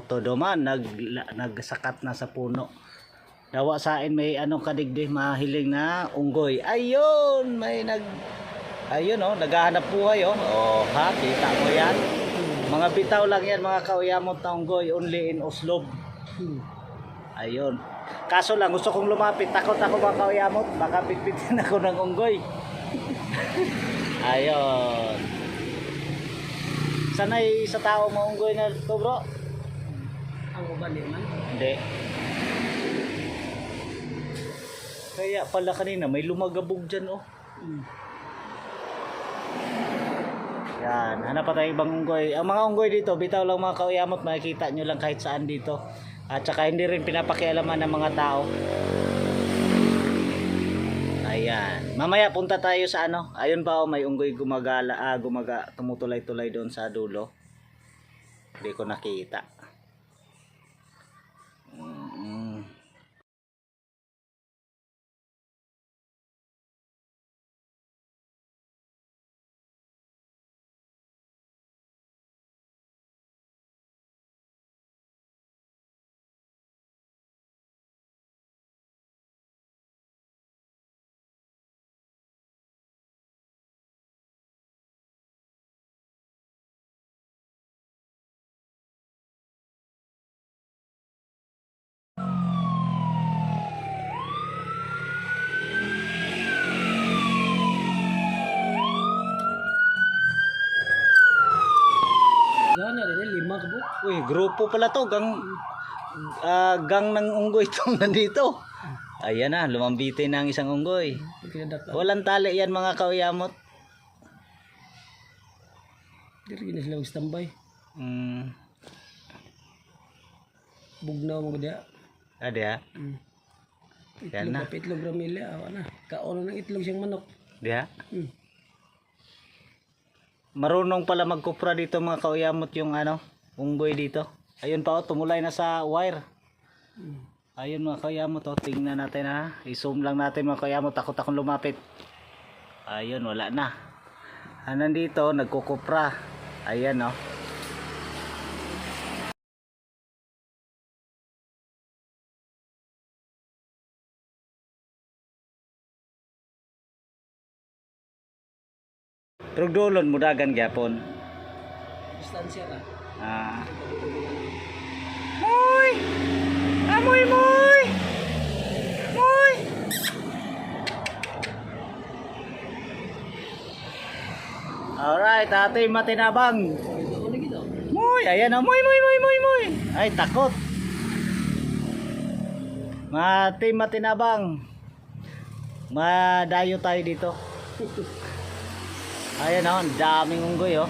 Otodoman nagsakat na sa puno. Dawa sain may anong kadigdi mahiling na unggoy. Ayun, ayun oh, naghahanap buhay oh. Oh, ha, kita mo yan. Mga bitaw lang yan mga kauyamot na unggoy, only in Oslob. Ayun. Kaso lang gusto kong lumapit, takot ako mga kauyamot, baka pitpitin ako ng unggoy. Ayun. Sanay sa tao mo unggoy na to, bro? Ang ubali man? Hindi. Kaya pala kanina may lumagabog dyan oh. Yan, hanap pa tayo ibang unggoy. Ang mga unggoy dito, bitaw lang mga kauyamot, makikita nyo lang kahit saan dito. At saka hindi rin pinapakialaman ng mga tao. Ayan. Mamaya punta tayo sa ano. Ayun pa oh, may unggoy tumutulay-tulay doon sa dulo. Hindi ko nakita. Gana rin, 5 ka po. Uy, grupo pala to. Gang ng unggoy itong nandito. Ayan na, lumambitin na ang isang unggoy. Walang tali yan mga kauyamot. Hindi na silang standby. Bugnaw mo ko diya. Ada. Yan na. Itlog ramilya, awa na. Kaon ng itlog siyang manok. Dia. Marunong pala magkupra dito mga kauyamot yung ano, unggoy dito. Ayun pa oh, tumulay na sa wire. Ayun mga kauyamot oh, tingnan natin ha. I-zoom lang natin mga kauyamot, takot akong lumapit. Ayun, wala na. Nandito, nagkukupra. Ayan oh. Trugdolon mudagan gyapon. Distansya ra. Moy! Amoy moy! Moy! Alright, ate matinabang. Moy, ayan na, moy. Ay, takot. Matinabang. Madayo tayo dito. Ayan oh, ang daming unggoy oh.